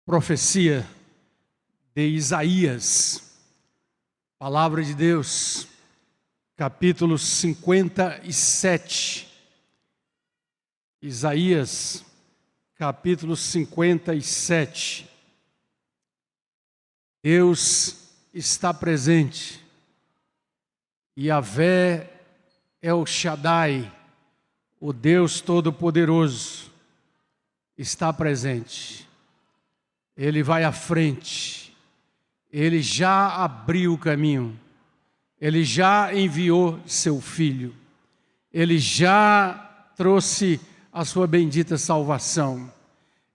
Profecia de Isaías, Palavra de Deus, capítulo 57. Isaías, capítulo 57. Deus está presente. Yahvé El Shaddai, o Deus Todo-Poderoso, está presente. Ele vai à frente. Ele já abriu o caminho. Ele já enviou seu Filho. Ele já trouxe a sua bendita salvação.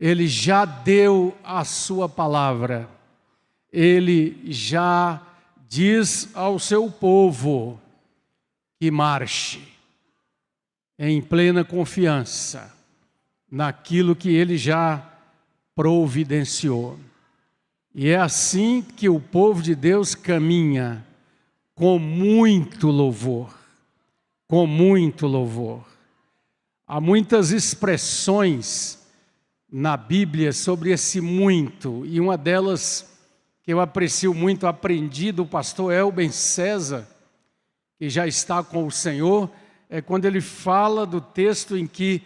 Ele já deu a sua palavra. Ele já diz ao seu povo que marche em plena confiança naquilo que ele já providenciou. E é assim que o povo de Deus caminha, com muito louvor, com muito louvor. Há muitas expressões na Bíblia sobre esse muito, e uma delas que eu aprecio muito, aprendi do pastor Elben César, que já está com o Senhor, é quando ele fala do texto em que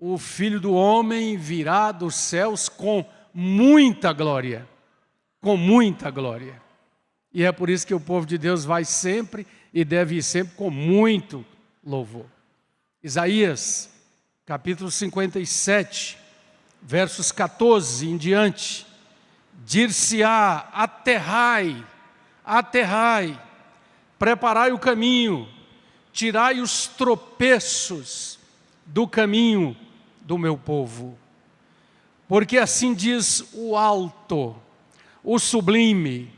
o Filho do Homem virá dos céus com muita glória. Com muita glória. E é por isso que o povo de Deus vai sempre e deve ir sempre com muito louvor. Isaías, capítulo 57, versos 14 em diante. Dir-se-á: aterrai, aterrai, preparai o caminho, tirai os tropeços do caminho do meu povo. Porque assim diz o alto, o sublime,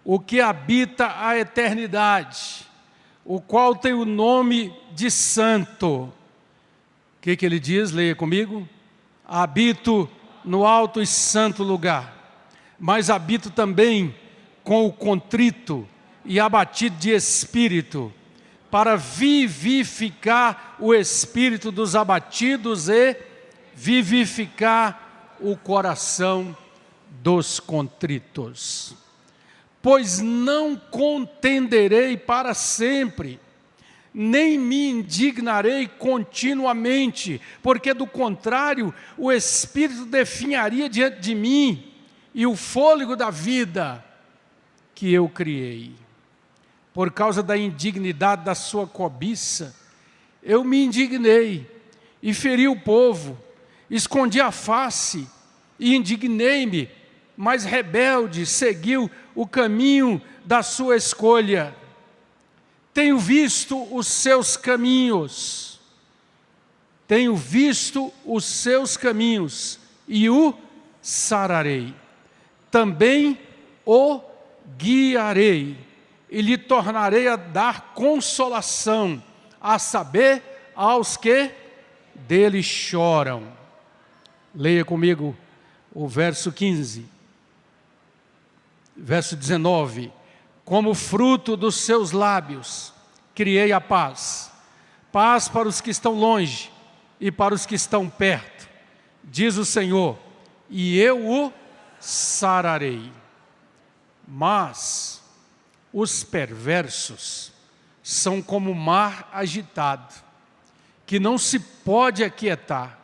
o que habita a eternidade, o qual tem o nome de santo. O que ele diz? Leia comigo. Habito no alto e santo lugar, mas habito também com o contrito e abatido de espírito, para vivificar o espírito dos abatidos e vivificar o coração dos contritos. Pois não contenderei para sempre, nem me indignarei continuamente, porque do contrário o espírito definharia diante de mim e o fôlego da vida que eu criei. Por causa da indignidade da sua cobiça, eu me indignei e feri o povo, escondi a face e indignei-me, mas rebelde seguiu o caminho da sua escolha. Tenho visto os seus caminhos, tenho visto os seus caminhos e o sararei. Também o guiarei e lhe tornarei a dar consolação, a saber, aos que dele choram. Leia comigo o verso 15. Verso 19. Como fruto dos seus lábios, criei a paz. Paz para os que estão longe e para os que estão perto, diz o Senhor, e eu o sararei. Mas os perversos são como o mar agitado, que não se pode aquietar,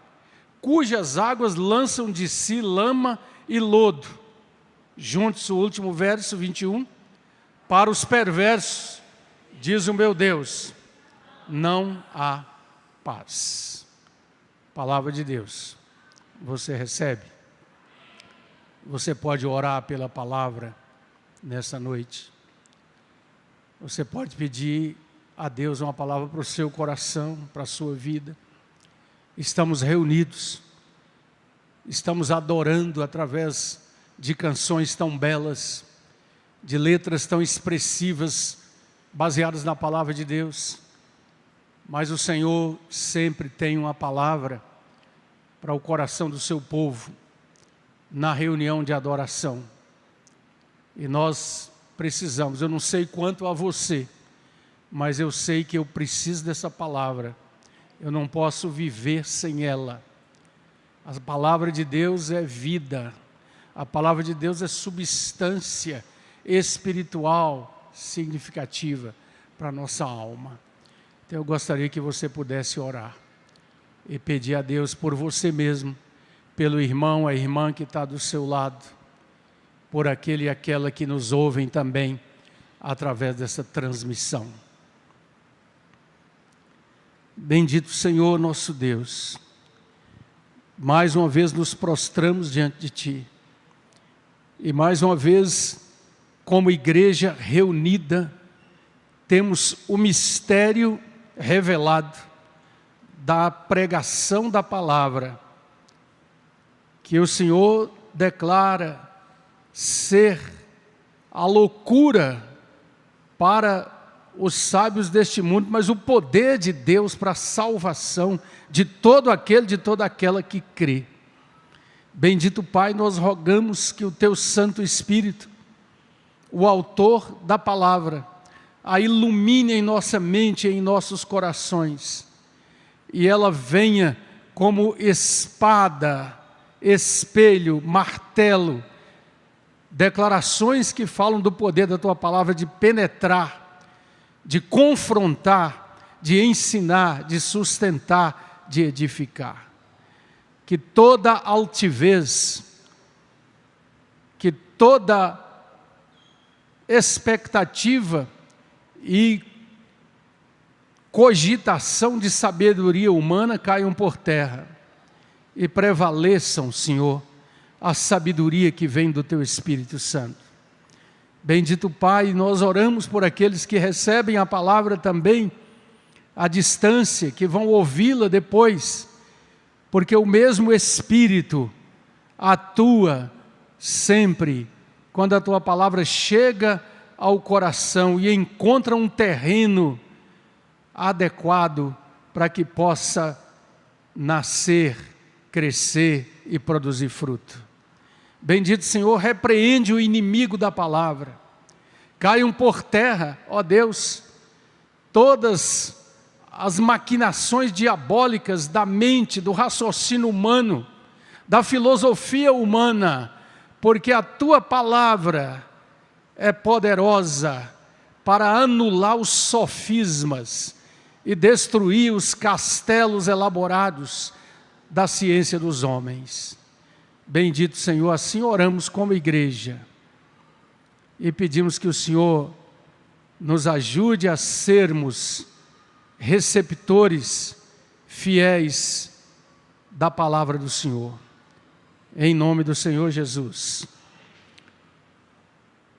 cujas águas lançam de si lama e lodo. Juntos o último verso, 21. Para os perversos, diz o meu Deus, não há paz. Palavra de Deus. Você recebe? Você pode orar pela palavra nessa noite. Você pode pedir a Deus uma palavra para o seu coração, para a sua vida. Estamos reunidos, estamos adorando através de canções tão belas, de letras tão expressivas, baseadas na palavra de Deus. Mas o Senhor sempre tem uma palavra para o coração do seu povo, na reunião de adoração. E nós precisamos, eu não sei quanto a você, mas eu sei que eu preciso dessa palavra. Eu não posso viver sem ela. A palavra de Deus é vida. A palavra de Deus é substância espiritual significativa para a nossa alma. Então eu gostaria que você pudesse orar e pedir a Deus por você mesmo, pelo irmão, a irmã que está do seu lado, por aquele e aquela que nos ouvem também através dessa transmissão. Bendito Senhor nosso Deus, mais uma vez nos prostramos diante de Ti, e mais uma vez, como igreja reunida, temos o mistério revelado da pregação da palavra, que o Senhor declara ser a loucura para os sábios deste mundo, mas o poder de Deus para a salvação de todo aquele, de toda aquela que crê. Bendito Pai, nós rogamos que o Teu Santo Espírito, o autor da palavra, a ilumine em nossa mente e em nossos corações, e ela venha como espada, espelho, martelo, declarações que falam do poder da Tua palavra de penetrar, de confrontar, de ensinar, de sustentar, de edificar. Que toda altivez, que toda expectativa e cogitação de sabedoria humana caiam por terra e prevaleçam, Senhor, a sabedoria que vem do Teu Espírito Santo. Bendito Pai, nós oramos por aqueles que recebem a palavra também à distância, que vão ouvi-la depois, porque o mesmo Espírito atua sempre quando a Tua palavra chega ao coração e encontra um terreno adequado para que possa nascer, crescer e produzir fruto. Bendito Senhor, repreende o inimigo da palavra. Caiam por terra, ó Deus, todas as maquinações diabólicas da mente, do raciocínio humano, da filosofia humana, porque a Tua palavra é poderosa para anular os sofismas e destruir os castelos elaborados da ciência dos homens. Bendito Senhor, assim oramos como igreja e pedimos que o Senhor nos ajude a sermos receptores fiéis da palavra do Senhor. Em nome do Senhor Jesus.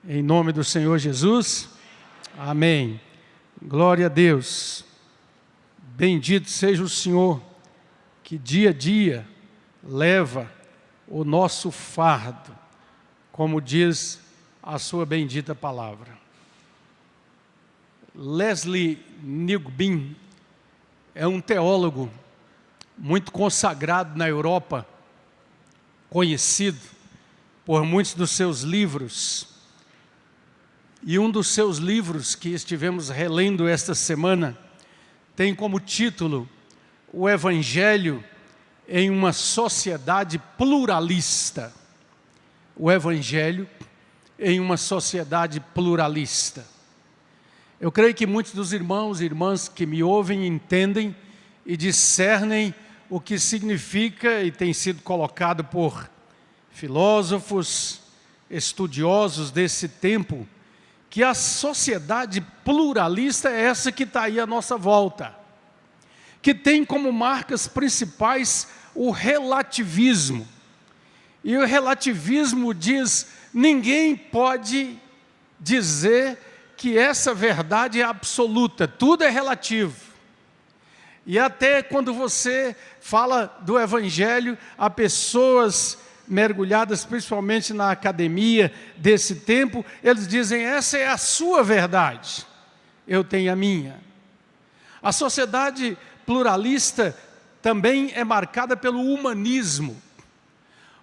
Em nome do Senhor Jesus. Amém. Glória a Deus. Bendito seja o Senhor que dia a dia leva o nosso fardo, como diz a sua bendita palavra. Leslie Nigbin é um teólogo muito consagrado na Europa, conhecido por muitos dos seus livros. E um dos seus livros que estivemos relendo esta semana tem como título O Evangelho em uma Sociedade Pluralista. O Evangelho em uma sociedade pluralista. Eu creio que muitos dos irmãos e irmãs que me ouvem entendem e discernem o que significa e tem sido colocado por filósofos, estudiosos desse tempo, que a sociedade pluralista é essa que está aí à nossa volta, que tem como marcas principais o relativismo. E o relativismo diz: ninguém pode dizer que essa verdade é absoluta, tudo é relativo. E até quando você fala do Evangelho a pessoas mergulhadas principalmente na academia desse tempo, eles dizem: essa é a sua verdade, eu tenho a minha. A sociedade pluralista também é marcada pelo humanismo,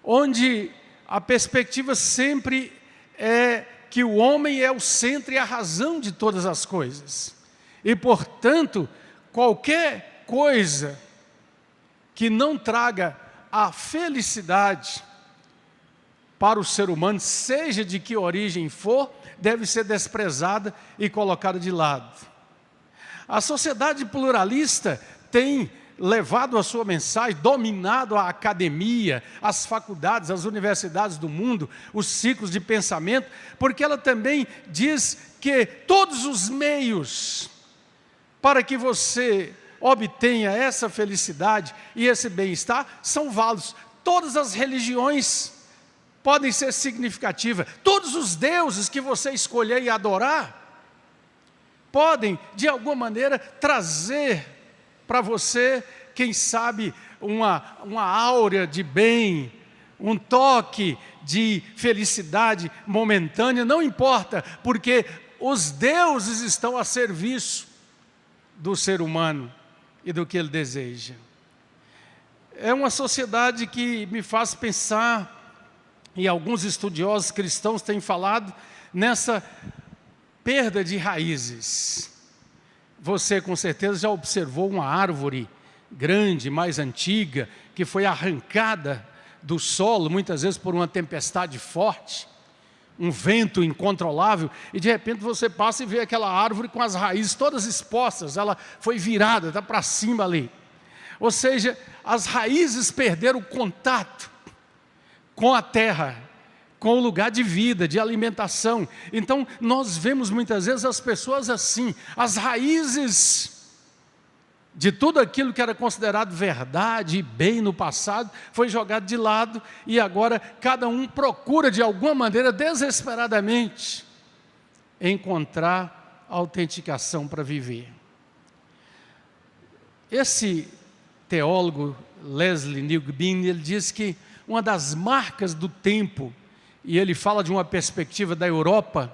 onde a perspectiva sempre é que o homem é o centro e a razão de todas as coisas. E, portanto, qualquer coisa que não traga a felicidade, para o ser humano, seja de que origem for, deve ser desprezada e colocada de lado. A sociedade pluralista tem levado a sua mensagem, dominado a academia, as faculdades, as universidades do mundo, os ciclos de pensamento, porque ela também diz que todos os meios para que você obtenha essa felicidade e esse bem-estar são válidos. Todas as religiões podem ser significativas, todos os deuses que você escolher e adorar, podem, de alguma maneira, trazer para você, quem sabe, uma áurea de bem, um toque de felicidade momentânea, não importa, porque os deuses estão a serviço do ser humano e do que ele deseja. É uma sociedade que me faz pensar, e alguns estudiosos cristãos têm falado, nessa perda de raízes. Você com certeza já observou uma árvore grande, mais antiga, que foi arrancada do solo, muitas vezes por uma tempestade forte, um vento incontrolável, e de repente você passa e vê aquela árvore com as raízes todas expostas, ela foi virada, está para cima ali. Ou seja, as raízes perderam o contato com a terra, com o lugar de vida, de alimentação. Então, nós vemos muitas vezes as pessoas assim, as raízes de tudo aquilo que era considerado verdade e bem no passado, foi jogado de lado, e agora cada um procura de alguma maneira, desesperadamente, encontrar autenticação para viver. Esse teólogo, Leslie Newbin, ele diz que uma das marcas do tempo, e ele fala de uma perspectiva da Europa,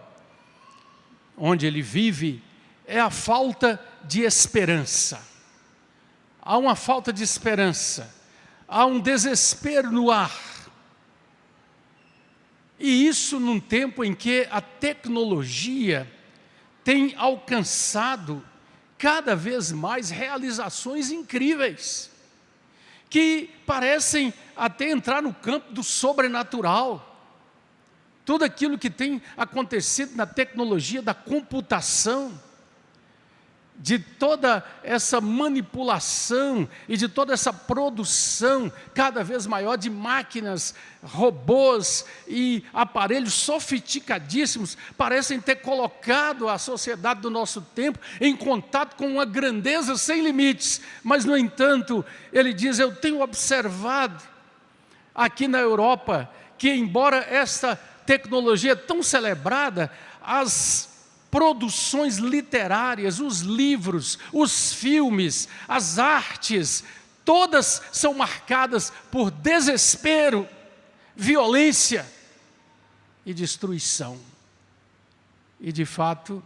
onde ele vive, é a falta de esperança. Há uma falta de esperança, há um desespero no ar. E isso num tempo em que a tecnologia tem alcançado cada vez mais realizações incríveis, que parecem até entrar no campo do sobrenatural. Tudo aquilo que tem acontecido na tecnologia da computação, de toda essa manipulação e de toda essa produção cada vez maior de máquinas, robôs e aparelhos sofisticadíssimos, parecem ter colocado a sociedade do nosso tempo em contato com uma grandeza sem limites. Mas, no entanto, ele diz, eu tenho observado aqui na Europa que, embora esta tecnologia tão celebrada, as produções literárias, os livros, os filmes, as artes, todas são marcadas por desespero, violência e destruição. E de fato,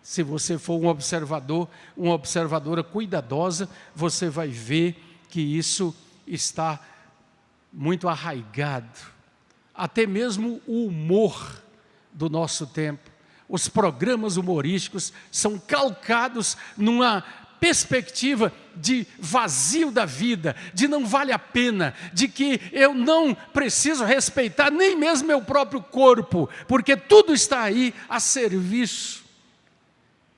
se você for um observador, uma observadora cuidadosa, você vai ver que isso está muito arraigado. Até mesmo o humor do nosso tempo. Os programas humorísticos são calcados numa perspectiva de vazio da vida, de não vale a pena, de que eu não preciso respeitar nem mesmo meu próprio corpo, porque tudo está aí a serviço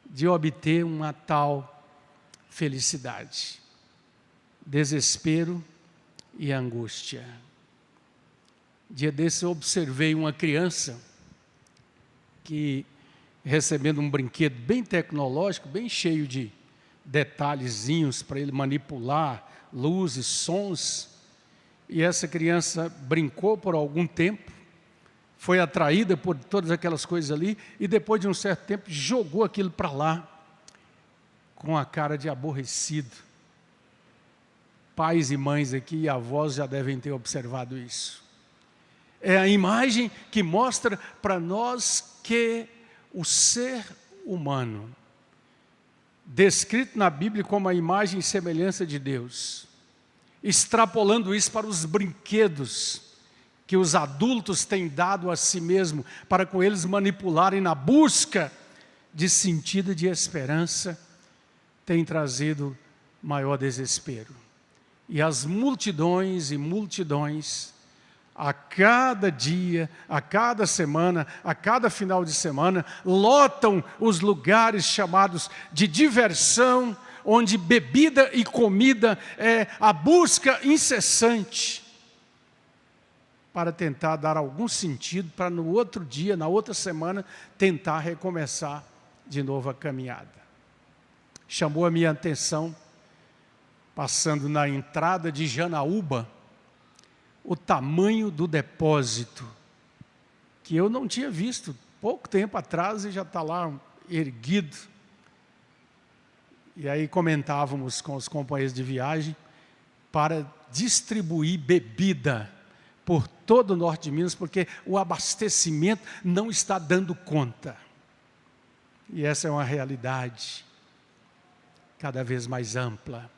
de obter uma tal felicidade. Desespero e angústia. Dia desse eu observei uma criança que, recebendo um brinquedo bem tecnológico, bem cheio de detalhezinhos para ele manipular, luzes, sons, e essa criança brincou por algum tempo, foi atraída por todas aquelas coisas ali, e depois de um certo tempo jogou aquilo para lá, com a cara de aborrecido. Pais e mães aqui e avós já devem ter observado isso. É a imagem que mostra para nós que o ser humano, descrito na Bíblia como a imagem e semelhança de Deus, extrapolando isso para os brinquedos que os adultos têm dado a si mesmo, para com eles manipularem na busca de sentido e de esperança, tem trazido maior desespero. E as multidões e multidões a cada dia, a cada semana, a cada final de semana, lotam os lugares chamados de diversão, onde bebida e comida é a busca incessante para tentar dar algum sentido, para no outro dia, na outra semana, tentar recomeçar de novo a caminhada. Chamou a minha atenção, passando na entrada de Janaúba, o tamanho do depósito, que eu não tinha visto pouco tempo atrás e já está lá erguido. E aí comentávamos com os companheiros de viagem para distribuir bebida por todo o norte de Minas, porque o abastecimento não está dando conta. E essa é uma realidade cada vez mais ampla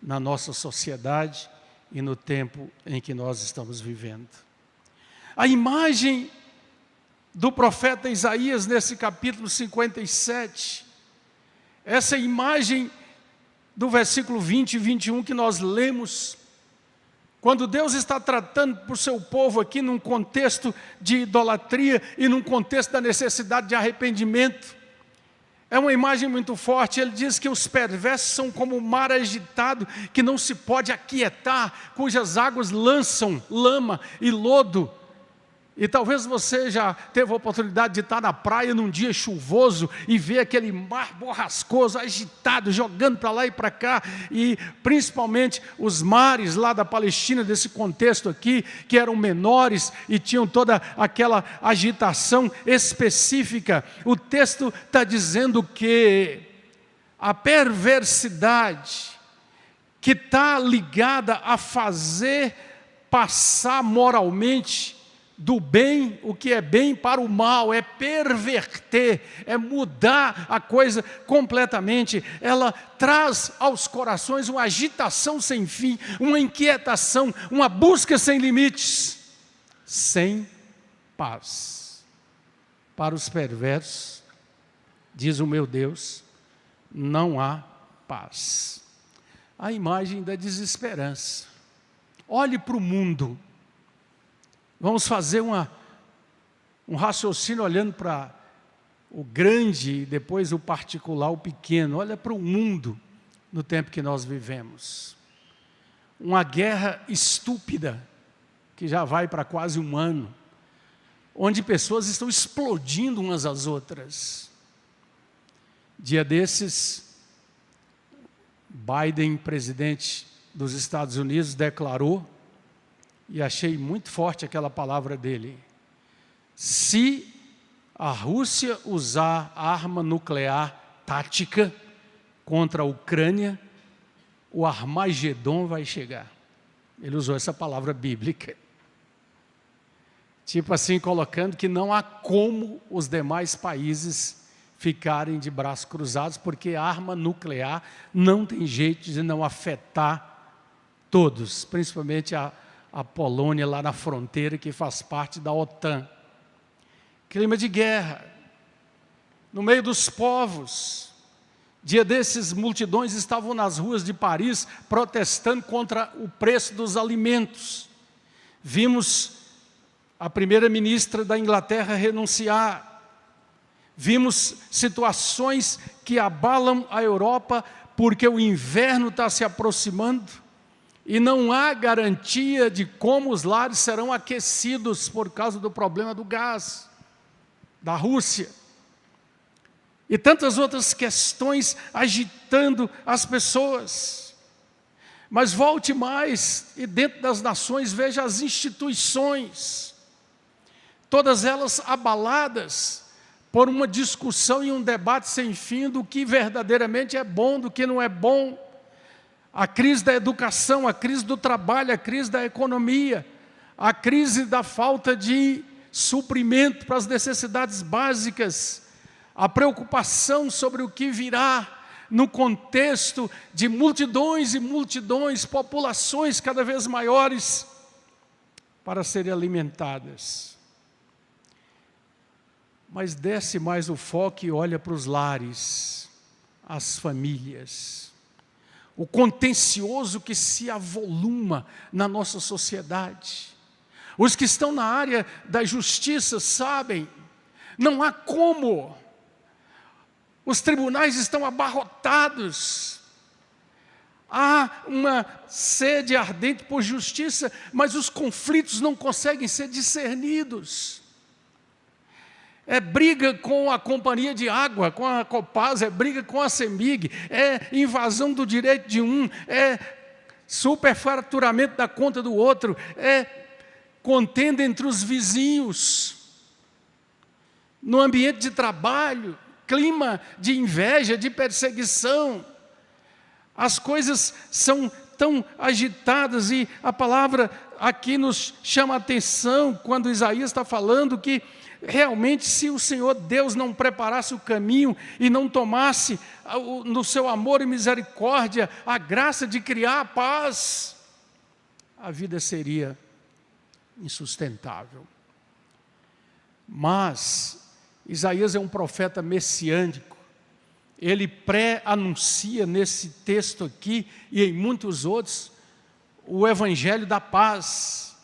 na nossa sociedade e no tempo em que nós estamos vivendo. A imagem do profeta Isaías nesse capítulo 57, essa imagem do versículo 20 e 21 que nós lemos, quando Deus está tratando para o seu povo aqui num contexto de idolatria e num contexto da necessidade de arrependimento, é uma imagem muito forte. Ele diz que os perversos são como o mar agitado, que não se pode aquietar, cujas águas lançam lama e lodo. E talvez você já teve a oportunidade de estar na praia num dia chuvoso e ver aquele mar borrascoso, agitado, jogando para lá e para cá. E principalmente os mares lá da Palestina, desse contexto aqui, que eram menores e tinham toda aquela agitação específica. O texto está dizendo que a perversidade que está ligada a fazer passar moralmente do bem, o que é bem, para o mal, é perverter, é mudar a coisa completamente. Ela traz aos corações uma agitação sem fim, uma inquietação, uma busca sem limites, sem paz. Para os perversos, diz o meu Deus, não há paz. A imagem da desesperança. Olhe para o mundo. Vamos fazer um raciocínio olhando para o grande e depois o particular, o pequeno. Olha para o mundo no tempo que nós vivemos. Uma guerra estúpida, que já vai para quase um ano, onde pessoas estão explodindo umas às outras. Dia desses, Biden, presidente dos Estados Unidos, declarou, e achei muito forte aquela palavra dele: se a Rússia usar arma nuclear tática contra a Ucrânia, o Armagedon vai chegar. Ele usou essa palavra bíblica. Tipo assim, colocando que não há como os demais países ficarem de braços cruzados, porque a arma nuclear não tem jeito de não afetar todos, principalmente a Polônia lá na fronteira, que faz parte da OTAN. Clima de guerra, no meio dos povos. Dia desses, multidões estavam nas ruas de Paris protestando contra o preço dos alimentos. Vimos a primeira-ministra da Inglaterra renunciar. Vimos situações que abalam a Europa porque o inverno está se aproximando e não há garantia de como os lares serão aquecidos por causa do problema do gás da Rússia. E tantas outras questões agitando as pessoas. Mas volte mais e dentro das nações veja as instituições, todas elas abaladas por uma discussão e um debate sem fim do que verdadeiramente é bom, do que não é bom. A crise da educação, a crise do trabalho, a crise da economia, a crise da falta de suprimento para as necessidades básicas, a preocupação sobre o que virá no contexto de multidões e multidões, populações cada vez maiores para serem alimentadas. Mas desce mais o foco e olha para os lares, as famílias, o contencioso que se avoluma na nossa sociedade, Os que estão na área da justiça sabem, não há como. Os tribunais estão abarrotados. Há uma sede ardente por justiça, mas os conflitos não conseguem ser discernidos. É briga com a Companhia de Água, com a Copasa, é briga com a CEMIG, é invasão do direito de um, é superfaturamento da conta do outro, é contenda entre os vizinhos, no ambiente de trabalho, clima de inveja, de perseguição. As coisas são tão agitadas e a palavra aqui nos chama a atenção quando Isaías está falando que realmente se o Senhor Deus não preparasse o caminho e não tomasse no seu amor e misericórdia a graça de criar a paz, a vida seria insustentável. Mas Isaías é um profeta messiânico. Ele pré-anuncia nesse texto aqui e em muitos outros o evangelho da paz.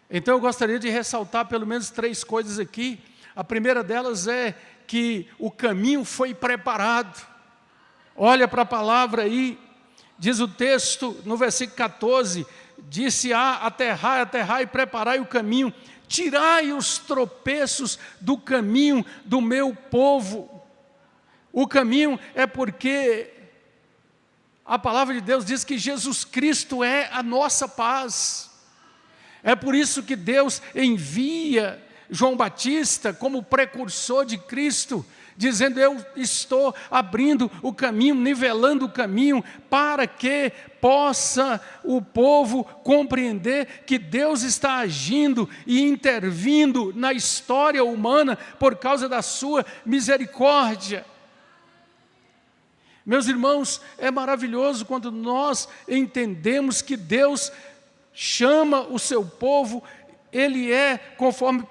Então eu gostaria de ressaltar pelo menos 3 coisas aqui. A primeira delas é que o caminho foi preparado. Olha para a palavra aí, diz o texto no versículo 14, disse: aterrai e preparai o caminho, tirai os tropeços do caminho do meu povo. O caminho é porque a palavra de Deus diz que Jesus Cristo é a nossa paz. É por isso que Deus envia João Batista como precursor de Cristo, dizendo: eu estou abrindo o caminho, nivelando o caminho, para que possa o povo compreender que Deus está agindo e intervindo na história humana por causa da sua misericórdia. Meus irmãos, é maravilhoso quando nós entendemos que Deus chama o seu povo. Ele é, conforme 1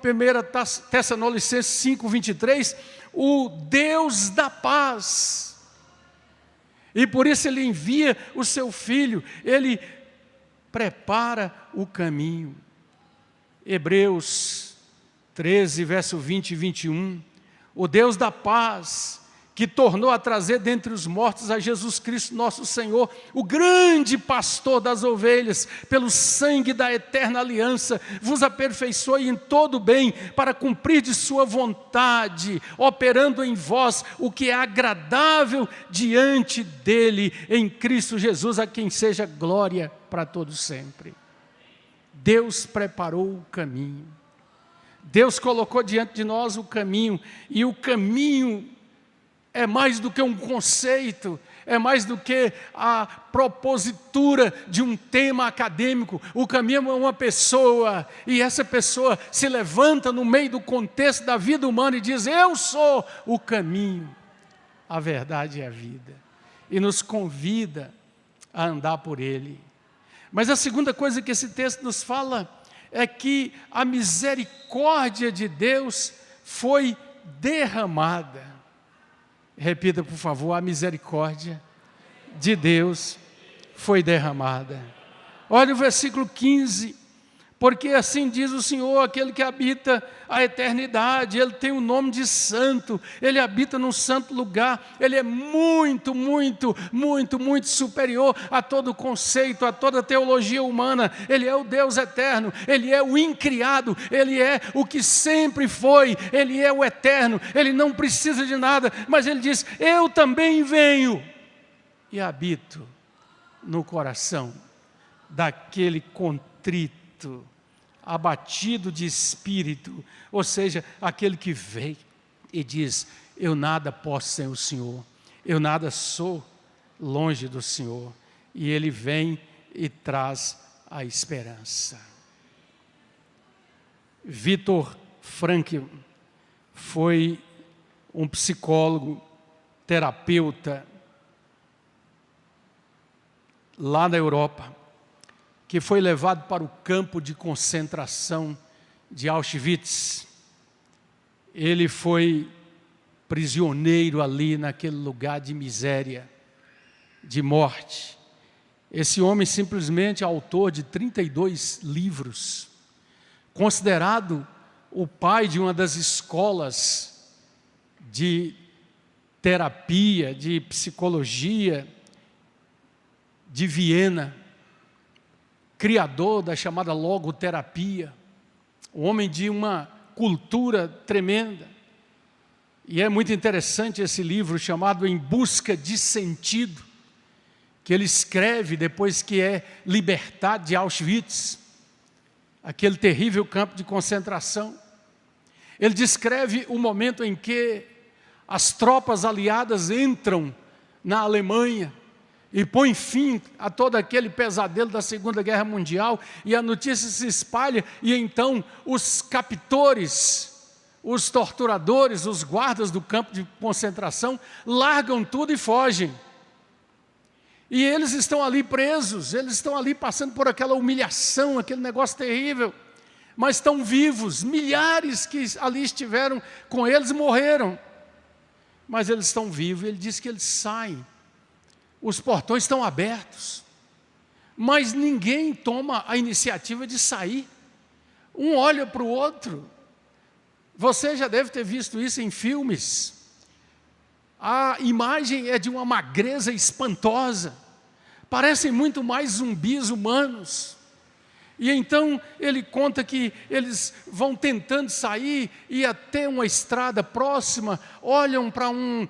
Tessalonicenses 5:23, o Deus da paz. E por isso Ele envia o seu Filho, Ele prepara o caminho. Hebreus 13, verso 20 e 21, o Deus da paz, que tornou a trazer dentre os mortos a Jesus Cristo nosso Senhor, o grande pastor das ovelhas, pelo sangue da eterna aliança, vos aperfeiçoe em todo o bem, para cumprir de sua vontade, operando em vós o que é agradável diante dele, em Cristo Jesus, a quem seja glória para todos sempre. Deus preparou o caminho, Deus colocou diante de nós o caminho, e o caminho é mais do que um conceito, é mais do que a propositura de um tema acadêmico. O caminho é uma pessoa, e essa pessoa se levanta no meio do contexto da vida humana e diz: eu sou o caminho, a verdade e a vida, e nos convida a andar por ele. Mas a segunda coisa que esse texto nos fala é que a misericórdia de Deus foi derramada. Repita, por favor: a misericórdia de Deus foi derramada. Olha o versículo 15. Porque assim diz o Senhor, aquele que habita a eternidade, Ele tem o nome de santo, Ele habita num santo lugar, Ele é muito, muito, muito, muito superior a todo conceito, a toda teologia humana. Ele é o Deus eterno, Ele é o incriado, Ele é o que sempre foi, Ele é o eterno, Ele não precisa de nada, mas Ele diz: eu também venho e habito no coração daquele contrito, abatido de espírito, ou seja, aquele que vem e diz: eu nada posso sem o Senhor, eu nada sou longe do Senhor. E Ele vem e traz a esperança. Viktor Frankl foi um psicólogo, terapeuta lá na Europa, que foi levado para o campo de concentração de Auschwitz. Ele foi prisioneiro ali naquele lugar de miséria, de morte. Esse homem simplesmente autor de 32 livros, considerado o pai de uma das escolas de terapia, de psicologia de Viena, criador da chamada logoterapia, um homem de uma cultura tremenda. E é muito interessante esse livro chamado Em Busca de Sentido, que ele escreve depois que é libertado de Auschwitz, aquele terrível campo de concentração. Ele descreve o momento em que as tropas aliadas entram na Alemanha e põem fim a todo aquele pesadelo da Segunda Guerra Mundial, e a notícia se espalha, e então os captores, os torturadores, os guardas do campo de concentração largam tudo e fogem. E eles estão ali presos, eles estão ali passando por aquela humilhação, aquele negócio terrível, mas estão vivos. Milhares que ali estiveram com eles morreram, mas eles estão vivos. Ele diz que eles saem, os portões estão abertos, mas ninguém toma a iniciativa de sair. Um olha para o outro. Você já deve ter visto isso em filmes. A imagem é de uma magreza espantosa, parecem muito mais zumbis humanos. E então ele conta que eles vão tentando sair e até uma estrada próxima, olham para um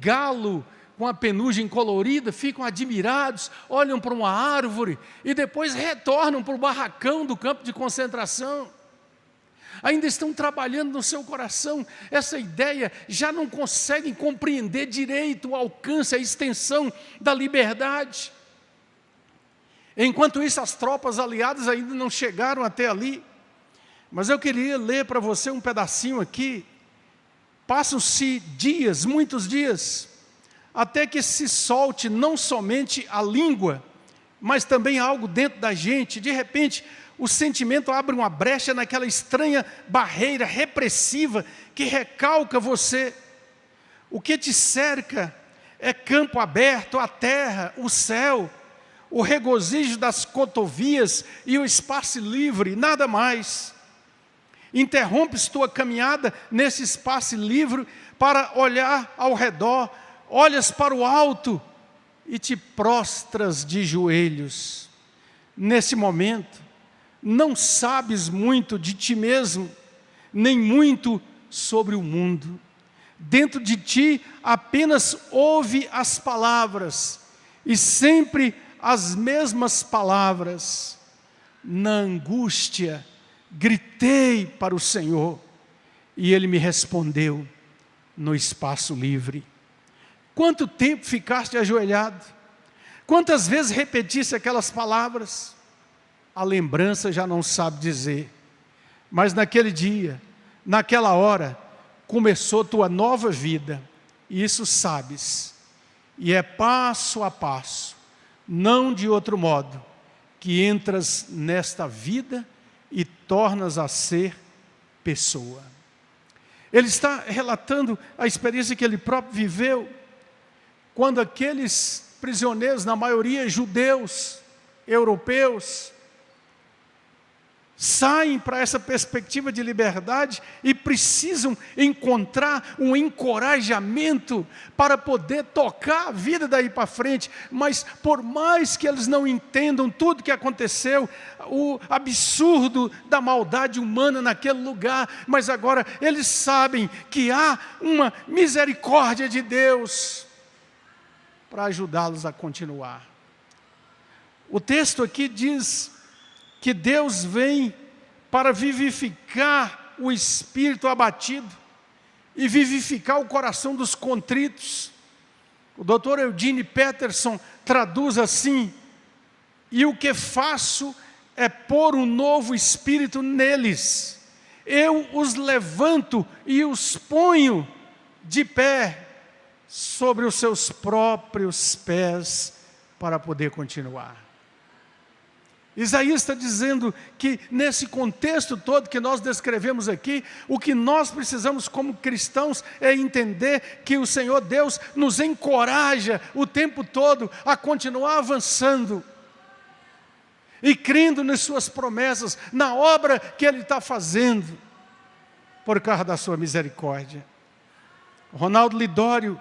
galo com a penugem colorida, ficam admirados, olham para uma árvore e depois retornam para o barracão do campo de concentração. Ainda estão trabalhando no seu coração essa ideia, já não conseguem compreender direito o alcance, a extensão da liberdade. Enquanto isso, as tropas aliadas ainda não chegaram até ali. Mas eu queria ler para você um pedacinho aqui. Passam-se dias, muitos dias, até que se solte não somente a língua, mas também algo dentro da gente. De repente, o sentimento abre uma brecha naquela estranha barreira repressiva que recalca você. O que te cerca é campo aberto, a terra, o céu, o regozijo das cotovias e o espaço livre, nada mais. Interrompes tua caminhada nesse espaço livre para olhar ao redor, olhas para o alto e te prostras de joelhos. Nesse momento, não sabes muito de ti mesmo, nem muito sobre o mundo. Dentro de ti apenas ouve as palavras, e sempre as mesmas palavras. Na angústia, gritei para o Senhor, e Ele me respondeu no espaço livre. Quanto tempo ficaste ajoelhado? Quantas vezes repetiste aquelas palavras? A lembrança já não sabe dizer, mas naquele dia, naquela hora, começou tua nova vida, e isso sabes, e é passo a passo, não de outro modo, que entras nesta vida e tornas a ser pessoa. Ele está relatando a experiência que ele próprio viveu, quando aqueles prisioneiros, na maioria judeus, europeus, saem para essa perspectiva de liberdade e precisam encontrar um encorajamento para poder tocar a vida daí para frente. Mas por mais que eles não entendam tudo que aconteceu, o absurdo da maldade humana naquele lugar, mas agora eles sabem que há uma misericórdia de Deus para ajudá-los a continuar. O texto aqui diz que Deus vem para vivificar o espírito abatido e vivificar o coração dos contritos. O Dr. Eugene Peterson traduz assim: e o que faço é pôr um novo espírito neles. Eu os levanto e os ponho de pé sobre os seus próprios pés para poder continuar. Isaías está dizendo que nesse contexto todo que nós descrevemos aqui, o que nós precisamos como cristãos é entender que o Senhor Deus nos encoraja o tempo todo a continuar avançando. e crendo nas suas promessas, na obra que Ele está fazendo, por causa da sua misericórdia. Ronaldo Lidório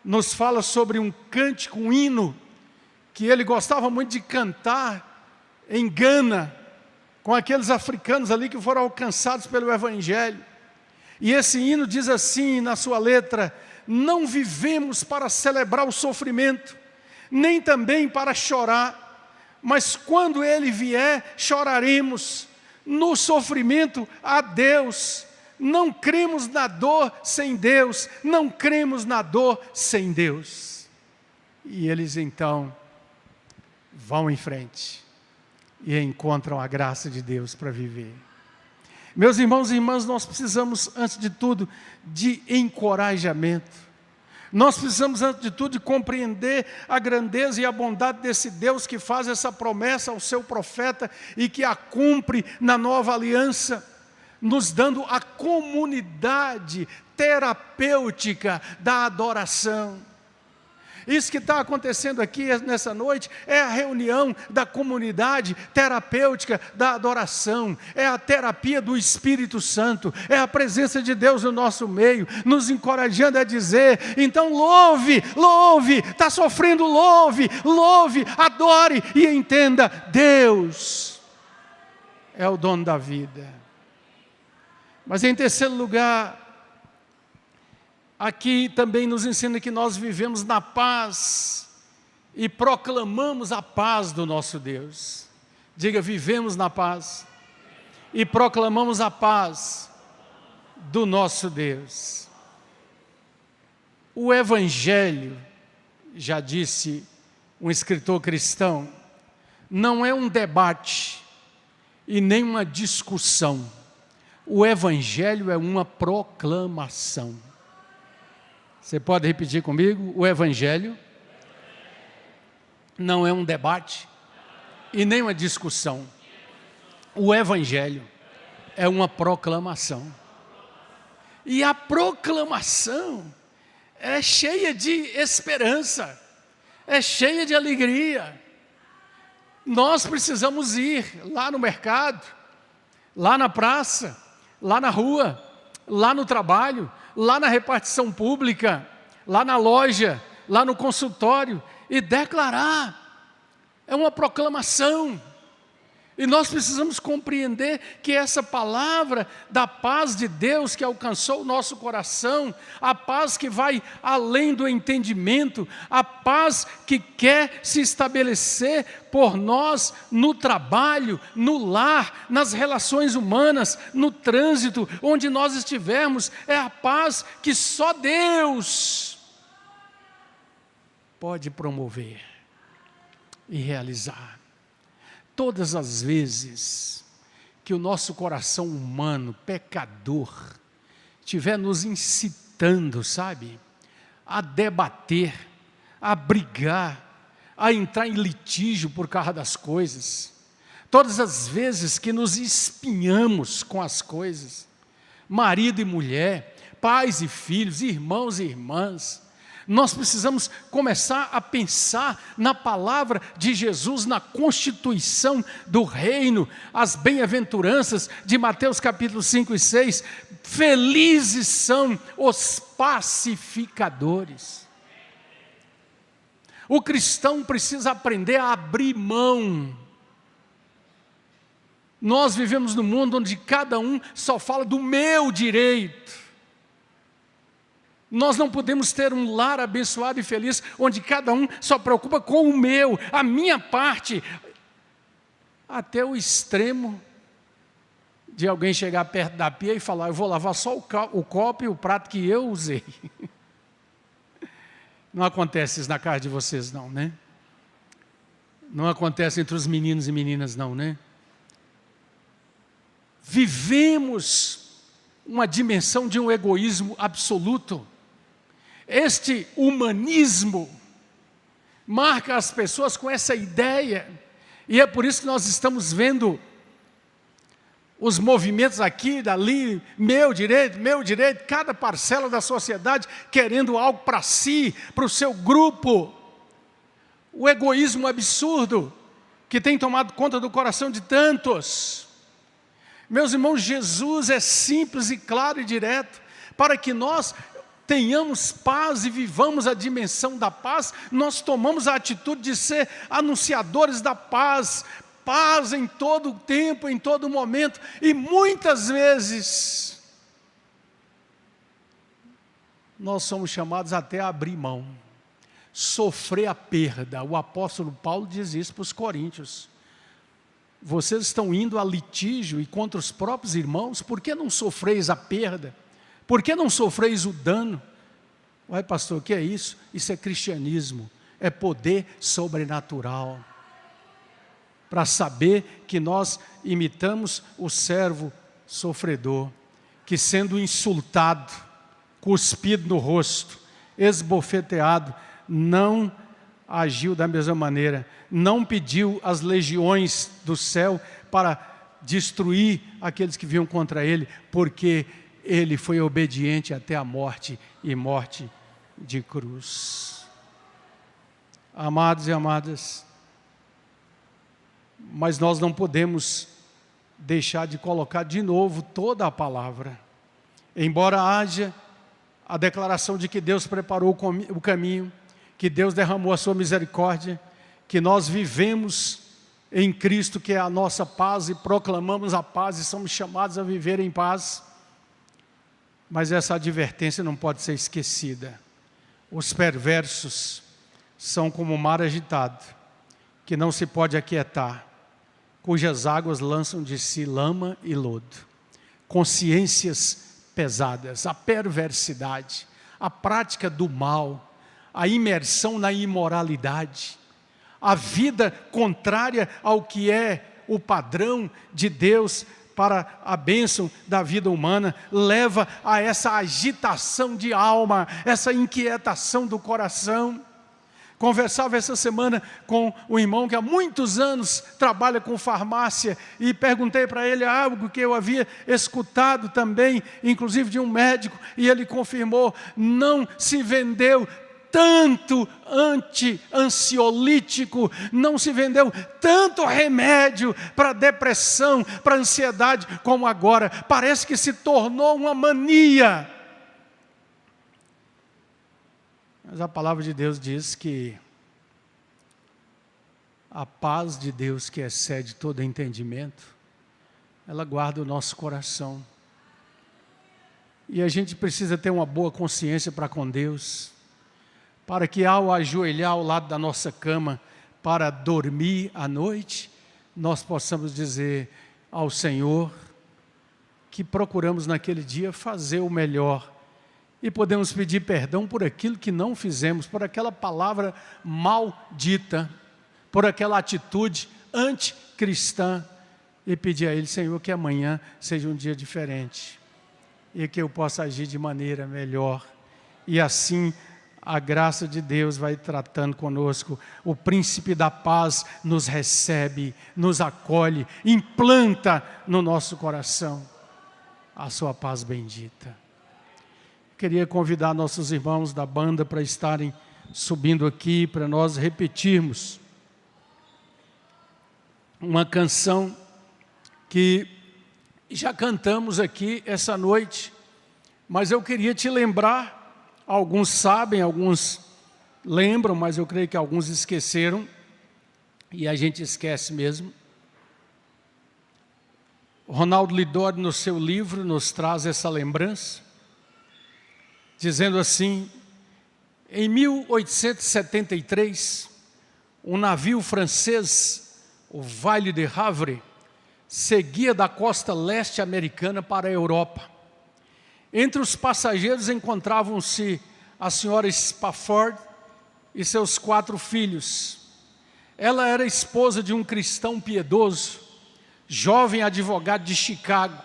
nos fala sobre um cântico, um hino, que ele gostava muito de cantar em Gana, com aqueles africanos ali que foram alcançados pelo Evangelho. E esse hino diz assim na sua letra: não vivemos para celebrar o sofrimento, nem também para chorar, mas quando ele vier, choraremos. No sofrimento há Deus. Não cremos na dor sem Deus, não cremos na dor sem Deus. E eles então vão em frente e encontram a graça de Deus para viver. Meus irmãos e irmãs, nós precisamos, antes de tudo, de encorajamento. Nós precisamos, antes de tudo, de compreender a grandeza e a bondade desse Deus que faz essa promessa ao seu profeta e que a cumpre na nova aliança, nos dando a comunidade terapêutica da adoração. Isso que está acontecendo aqui nessa noite é a reunião da comunidade terapêutica da adoração, é a terapia do Espírito Santo, é a presença de Deus no nosso meio, nos encorajando a dizer: então louve, louve, está sofrendo, louve, louve, adore e entenda, Deus é o dono da vida. Mas em terceiro lugar, aqui também nos ensina que nós vivemos na paz e proclamamos a paz do nosso Deus. Diga: vivemos na paz e proclamamos a paz do nosso Deus. O Evangelho, já disse um escritor cristão, não é um debate e nem uma discussão. O Evangelho é uma proclamação. Você pode repetir comigo? O Evangelho não é um debate e nem uma discussão. O Evangelho é uma proclamação. E a proclamação é cheia de esperança, é cheia de alegria. Nós precisamos ir lá no mercado, lá na praça, lá na rua, lá no trabalho, lá na repartição pública, lá na loja, lá no consultório, e declarar. É uma proclamação. E nós precisamos compreender que essa palavra da paz de Deus que alcançou o nosso coração, a paz que vai além do entendimento, a paz que quer se estabelecer por nós no trabalho, no lar, nas relações humanas, no trânsito, onde nós estivermos, é a paz que só Deus pode promover e realizar. Todas as vezes que o nosso coração humano, pecador, estiver nos incitando, sabe, a debater, a brigar, a entrar em litígio por causa das coisas, todas as vezes que nos espinhamos com as coisas, marido e mulher, pais e filhos, irmãos e irmãs, nós precisamos começar a pensar na palavra de Jesus, na constituição do reino, as bem-aventuranças de Mateus capítulo 5 e 6. Felizes são os pacificadores. O cristão precisa aprender a abrir mão. Nós vivemos num mundo onde cada um só fala do meu direito. Nós não podemos ter um lar abençoado e feliz, onde cada um só preocupa com o meu, a minha parte, até o extremo de alguém chegar perto da pia e falar: eu vou lavar só o copo e o prato que eu usei. Não acontece isso na casa de vocês não, né? Não acontece entre os meninos e meninas não, né? Vivemos uma dimensão de um egoísmo absoluto. Este humanismo marca as pessoas com essa ideia, e é por isso que nós estamos vendo os movimentos aqui, dali, meu direito, cada parcela da sociedade querendo algo para si, para o seu grupo. O egoísmo absurdo que tem tomado conta do coração de tantos. Meus irmãos, Jesus é simples e claro e direto. Para que nós tenhamos paz e vivamos a dimensão da paz, nós tomamos a atitude de ser anunciadores da paz. Paz em todo o tempo, em todo momento. E muitas vezes nós somos chamados até a abrir mão, sofrer a perda. O apóstolo Paulo diz isso para os coríntios. Vocês estão indo a litígio e contra os próprios irmãos, por que não sofreis a perda? Por que não sofreis o dano? Uai, pastor, o que é isso? Isso é cristianismo, é poder sobrenatural. Para saber que nós imitamos o servo sofredor, que sendo insultado, cuspido no rosto, esbofeteado, não agiu da mesma maneira, não pediu às legiões do céu para destruir aqueles que vinham contra ele, porque ele foi obediente até a morte, e morte de cruz. Amados e amadas, mas nós não podemos deixar de colocar de novo toda a palavra. Embora haja a declaração de que Deus preparou o caminho, que Deus derramou a sua misericórdia, que nós vivemos em Cristo, que é a nossa paz, e proclamamos a paz e somos chamados a viver em paz. Mas essa advertência não pode ser esquecida. Os perversos são como o mar agitado, que não se pode aquietar, cujas águas lançam de si lama e lodo. Consciências pesadas, a perversidade, a prática do mal, a imersão na imoralidade, a vida contrária ao que é o padrão de Deus para a bênção da vida humana, leva a essa agitação de alma, essa inquietação do coração. Conversava essa semana com um irmão que há muitos anos trabalha com farmácia, e perguntei para ele algo que eu havia escutado também, inclusive de um médico, e ele confirmou: não se vendeu tanto ansiolítico, não se vendeu tanto remédio para depressão, para ansiedade, como agora. Parece que se tornou uma mania. Mas a palavra de Deus diz que a paz de Deus, que excede todo entendimento, ela guarda o nosso coração. E a gente precisa ter uma boa consciência para com Deus, para que ao ajoelhar ao lado da nossa cama para dormir à noite, nós possamos dizer ao Senhor que procuramos naquele dia fazer o melhor, e podemos pedir perdão por aquilo que não fizemos, por aquela palavra maldita, por aquela atitude anticristã, e pedir a Ele: Senhor, que amanhã seja um dia diferente, e que eu possa agir de maneira melhor. E assim a graça de Deus vai tratando conosco. O príncipe da paz nos recebe, nos acolhe, implanta no nosso coração a sua paz bendita. Queria convidar nossos irmãos da banda para estarem subindo aqui, para nós repetirmos uma canção que já cantamos aqui essa noite, mas eu queria te lembrar. Alguns sabem, alguns lembram, mas eu creio que alguns esqueceram, e a gente esquece mesmo. Ronaldo Lidori, no seu livro, nos traz essa lembrança, dizendo assim: em 1873, um navio francês, o Vaille de Havre, seguia da costa leste americana para a Europa. Entre os passageiros encontravam-se a senhora Spafford e seus 4 filhos. Ela era esposa de um cristão piedoso, jovem advogado de Chicago.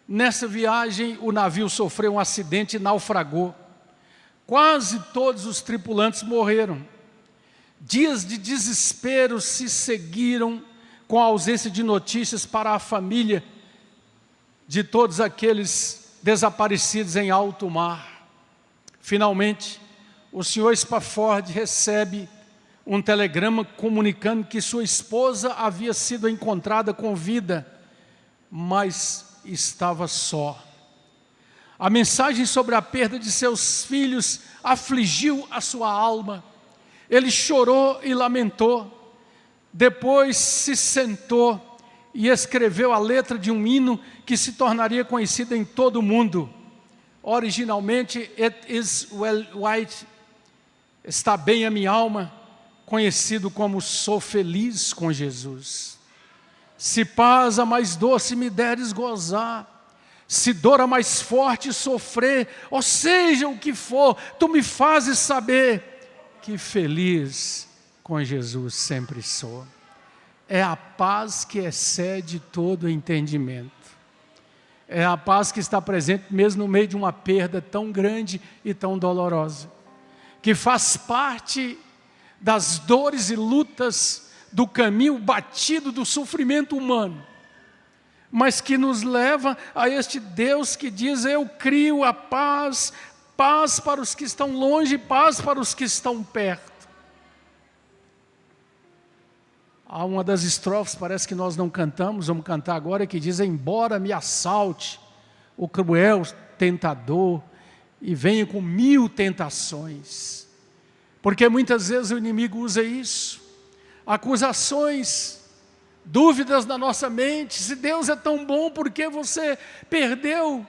Nessa viagem, o navio sofreu um acidente e naufragou. Quase todos os tripulantes morreram. Dias de desespero se seguiram, com a ausência de notícias para a família de todos aqueles desaparecidos em alto mar. Finalmente, o senhor Spafford recebe um telegrama comunicando que sua esposa havia sido encontrada com vida, mas estava só. A mensagem sobre a perda de seus filhos afligiu a sua alma. Ele chorou e lamentou. Depois se sentou e escreveu a letra de um hino que se tornaria conhecido em todo o mundo. Originalmente, It is well white, está bem a minha alma, conhecido como Sou Feliz com Jesus. Se paz a mais doce me deres gozar, se dor a mais forte sofrer, ou seja o que for, tu me fazes saber que feliz com Jesus sempre sou. É a paz que excede todo entendimento. É a paz que está presente mesmo no meio de uma perda tão grande e tão dolorosa, que faz parte das dores e lutas do caminho batido do sofrimento humano, mas que nos leva a este Deus que diz: eu crio a paz, paz para os que estão longe, paz para os que estão perto. Há uma das estrofes, parece que nós não cantamos, vamos cantar agora, que diz: embora me assalte o cruel tentador e venha com 1000 tentações. Porque muitas vezes o inimigo usa isso, acusações, dúvidas na nossa mente. Se Deus é tão bom, por que você perdeu?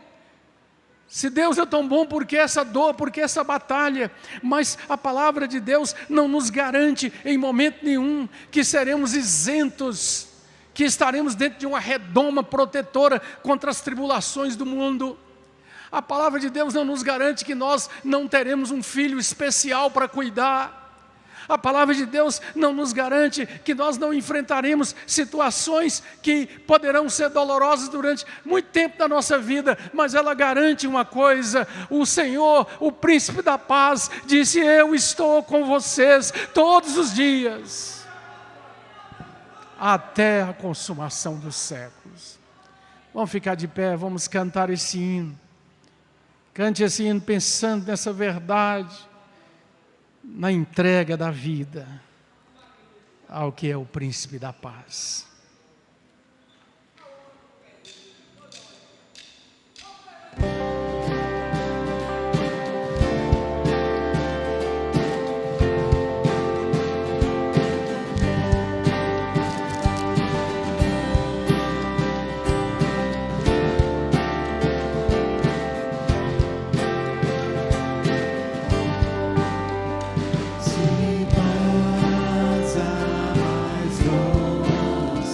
Se Deus é tão bom, por que essa dor, por que essa batalha? Mas a palavra de Deus não nos garante em momento nenhum que seremos isentos, que estaremos dentro de uma redoma protetora contra as tribulações do mundo. A palavra de Deus não nos garante que nós não teremos um filho especial para cuidar. A palavra de Deus não nos garante que nós não enfrentaremos situações que poderão ser dolorosas durante muito tempo da nossa vida, mas ela garante uma coisa: o Senhor, o príncipe da paz, disse: eu estou com vocês todos os dias, até a consumação dos séculos. Vamos ficar de pé, vamos cantar esse hino. Cante esse hino pensando nessa verdade, na entrega da vida ao que é o príncipe da paz. Se paz a mais doce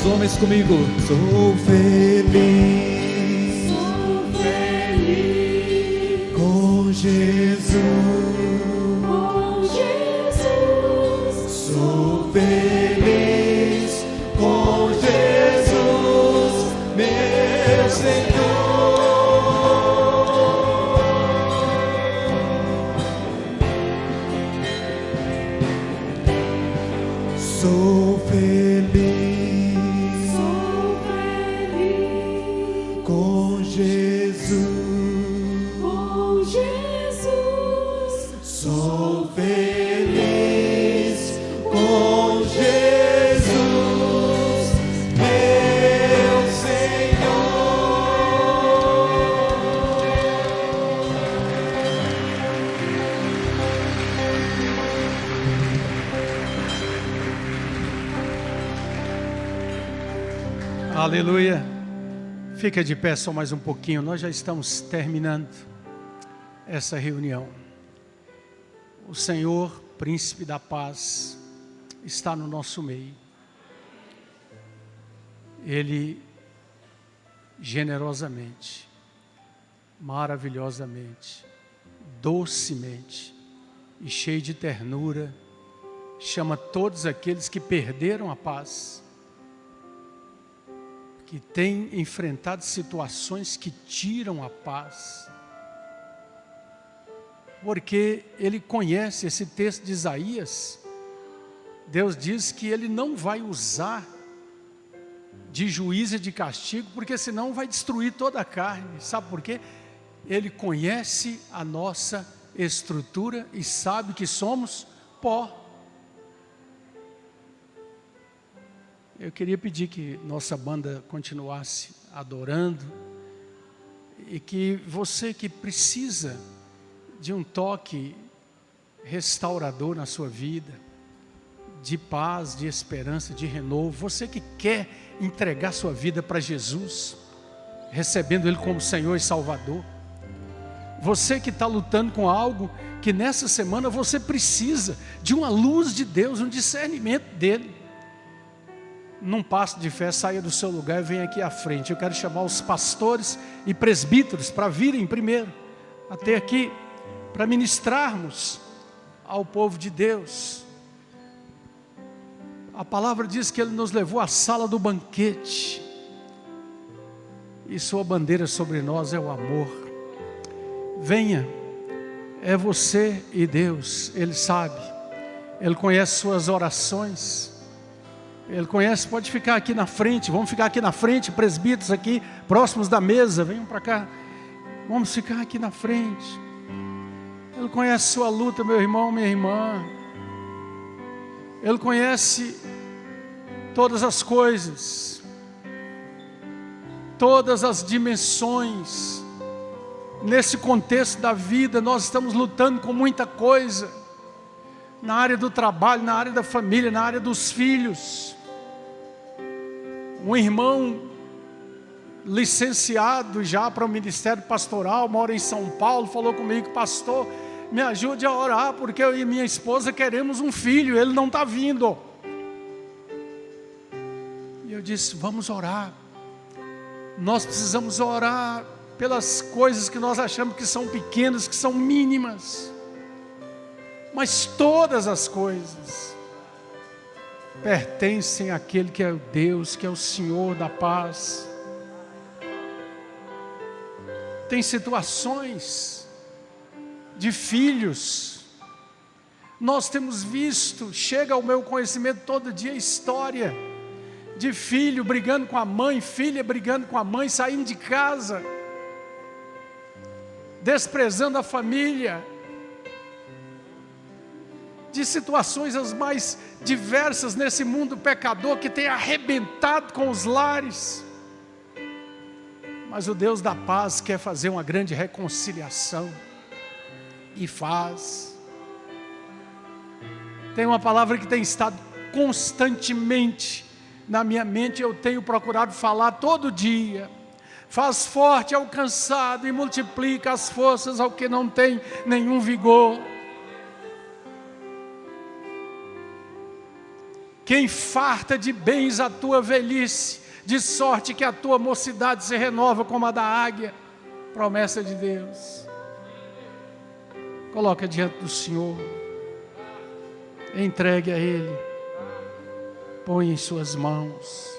os homens comigo. Sou feliz com Jesus. Sou feliz com Jesus, meu Senhor. Sou feliz com Jesus. Sou feliz com Jesus, meu Senhor. Aleluia. Fica de pé só mais um pouquinho. Nós já estamos terminando essa reunião. O Senhor, Príncipe da Paz, está no nosso meio. Ele generosamente, maravilhosamente, docemente e cheio de ternura, chama todos aqueles que perderam a paz, que têm enfrentado situações que tiram a paz, porque Ele conhece esse texto de Isaías. Deus diz que Ele não vai usar de juízo e de castigo, porque senão vai destruir toda a carne. Sabe por quê? Ele conhece a nossa estrutura e sabe que somos pó. Eu queria pedir que nossa banda continuasse adorando e que você que precisa de um toque restaurador na sua vida, de paz, de esperança, de renovo, você que quer entregar sua vida para Jesus, recebendo Ele como Senhor e Salvador, você que está lutando com algo que nessa semana você precisa de uma luz de Deus, um discernimento dEle, num passo de fé, saia do seu lugar e venha aqui à frente. Eu quero chamar os pastores e presbíteros para virem primeiro até aqui, para ministrarmos ao povo de Deus. A palavra diz que Ele nos levou à sala do banquete, e sua bandeira sobre nós é o amor. Venha, é você e Deus. Ele sabe, Ele conhece suas orações, Ele conhece. Pode ficar aqui na frente, vamos ficar aqui na frente, presbíteros aqui, próximos da mesa, venham para cá, vamos ficar aqui na frente. Ele conhece sua luta, meu irmão, minha irmã. Ele conhece todas as coisas, todas as dimensões. Nesse contexto da vida, nós estamos lutando com muita coisa, na área do trabalho, na área da família, na área dos filhos. Um irmão licenciado já para o ministério pastoral, mora em São Paulo, falou comigo: pastor, me ajude a orar, porque eu e minha esposa queremos um filho, ele não está vindo. E eu disse: vamos orar. Nós precisamos orar pelas coisas que nós achamos que são pequenas, que são mínimas, mas todas as coisas pertencem àquele que é o Deus, que é o Senhor da paz. Tem situações de filhos, nós temos visto, chega ao meu conhecimento todo dia, história de filho brigando com a mãe, filha brigando com a mãe, saindo de casa, desprezando a família, de situações as mais diversas nesse mundo pecador que tem arrebentado com os lares. Mas o Deus da paz quer fazer uma grande reconciliação, e faz. Tem uma palavra que tem estado constantemente na minha mente, eu tenho procurado falar todo dia: faz forte ao cansado e multiplica as forças ao que não tem nenhum vigor. Quem farta de bens a tua velhice, de sorte que a tua mocidade se renova como a da águia. Promessa de Deus. Coloca diante do Senhor. Entregue a Ele. Põe em suas mãos.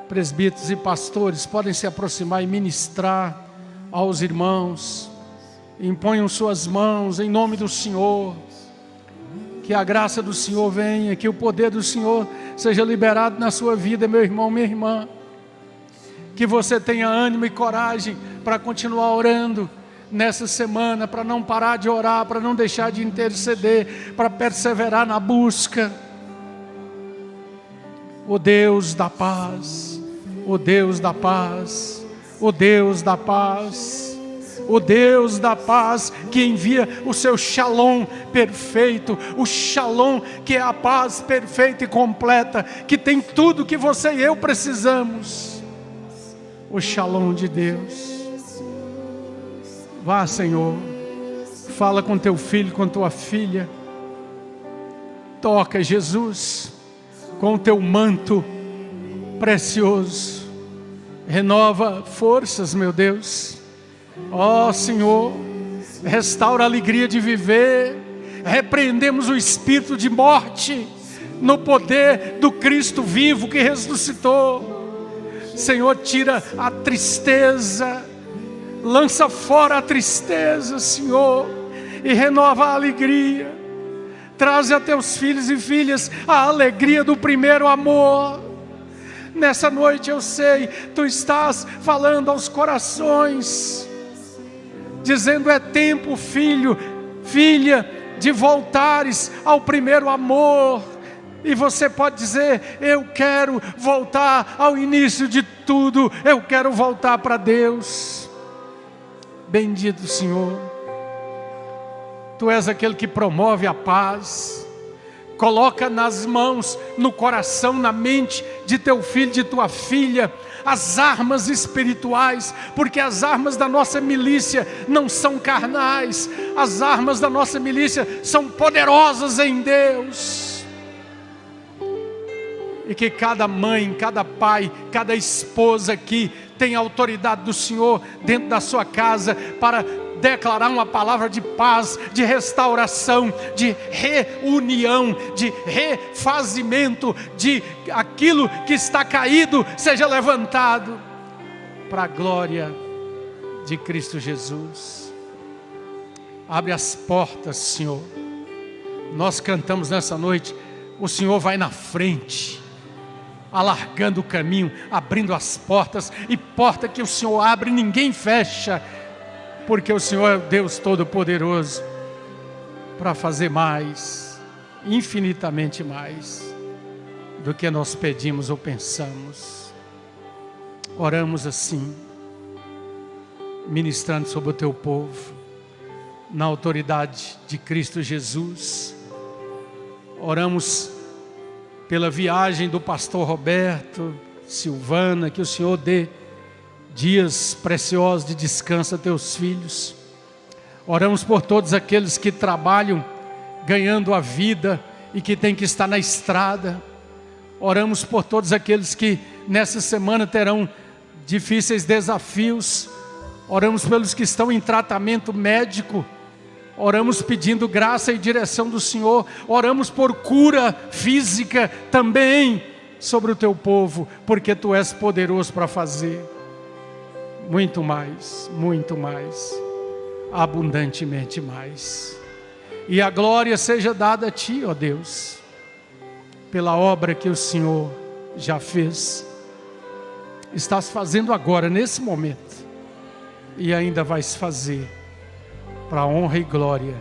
Presbíteros e pastores podem se aproximar e ministrar aos irmãos. Imponham suas mãos em nome do Senhor. Que a graça do Senhor venha, que o poder do Senhor seja liberado na sua vida, meu irmão, minha irmã. Que você tenha ânimo e coragem para continuar orando nessa semana, para não parar de orar, para não deixar de interceder, para perseverar na busca. O Deus da paz, o Deus da paz, o Deus da paz. O Deus da paz que envia o seu shalom perfeito, o shalom que é a paz perfeita e completa, que tem tudo que você e eu precisamos. O shalom de Deus. Vá, Senhor, fala com teu filho, com tua filha. Toca, Jesus, com o teu manto precioso. Renova forças, meu Deus. Ó Senhor, restaura a alegria de viver. Repreendemos o espírito de morte no poder do Cristo vivo que ressuscitou. Senhor, tira a tristeza, lança fora a tristeza, Senhor, e renova a alegria. Traze a teus filhos e filhas a alegria do primeiro amor. Nessa noite eu sei, tu estás falando aos corações, dizendo: é tempo, filho, filha, de voltares ao primeiro amor. E você pode dizer: eu quero voltar ao início de tudo, eu quero voltar para Deus. Bendito Senhor, tu és aquele que promove a paz. Coloca nas mãos, no coração, na mente de teu filho, de tua filha, as armas espirituais, porque as armas da nossa milícia não são carnais, as armas da nossa milícia são poderosas em Deus. E que cada mãe, cada pai, cada esposa aqui tenha autoridade do Senhor dentro da sua casa para declarar uma palavra de paz, de restauração, de reunião, de refazimento, de aquilo que está caído seja levantado para a glória de Cristo Jesus. Abre as portas, Senhor. Nós cantamos nessa noite: o Senhor vai na frente, alargando o caminho, abrindo as portas, e porta que o Senhor abre ninguém fecha, porque o Senhor é o Deus Todo-Poderoso para fazer mais, infinitamente mais do que nós pedimos ou pensamos. Oramos assim, ministrando sobre o teu povo, na autoridade de Cristo Jesus. Oramos pela viagem do pastor Roberto, Silvana, que o Senhor dê dias preciosos de descanso a teus filhos. Oramos por todos aqueles que trabalham ganhando a vida e que têm que estar na estrada. Oramos por todos aqueles que nessa semana terão difíceis desafios. Oramos pelos que estão em tratamento médico. Oramos pedindo graça e direção do Senhor. Oramos por cura física também sobre o teu povo, porque tu és poderoso para fazer muito mais, abundantemente mais. E a glória seja dada a ti, ó Deus, pela obra que o Senhor já fez, estás fazendo agora, nesse momento, e ainda vais fazer, para a honra e glória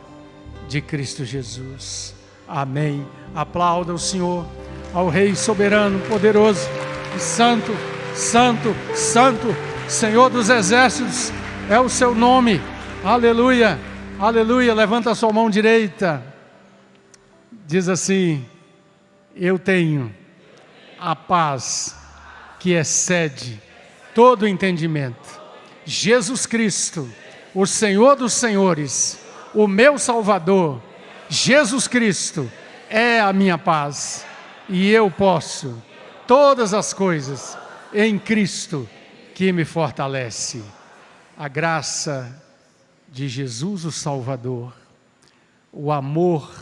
de Cristo Jesus. Amém. Aplauda o Senhor, ao Rei soberano, poderoso e santo, santo, santo, Senhor dos exércitos, é o seu nome. Aleluia, aleluia. Levanta a sua mão direita, diz assim: eu tenho a paz que excede todo entendimento. Jesus Cristo, o Senhor dos senhores, o meu Salvador, Jesus Cristo é a minha paz. E eu posso todas as coisas em Cristo que me fortalece. A graça de Jesus o Salvador, o amor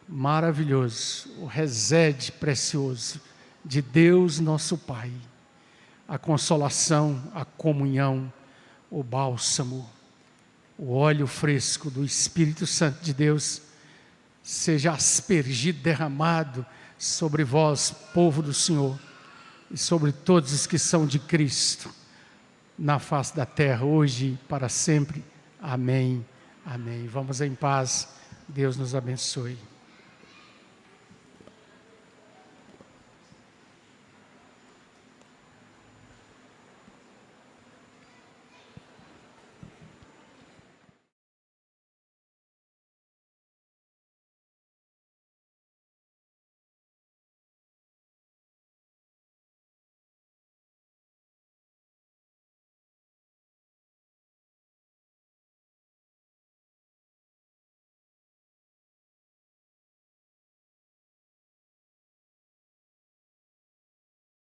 maravilhoso, o resede precioso de Deus nosso Pai, a consolação, a comunhão, o bálsamo, o óleo fresco do Espírito Santo de Deus seja aspergido, derramado sobre vós, povo do Senhor, e sobre todos os que são de Cristo, na face da terra, hoje e para sempre. Amém. Amém. Vamos em paz. Deus nos abençoe.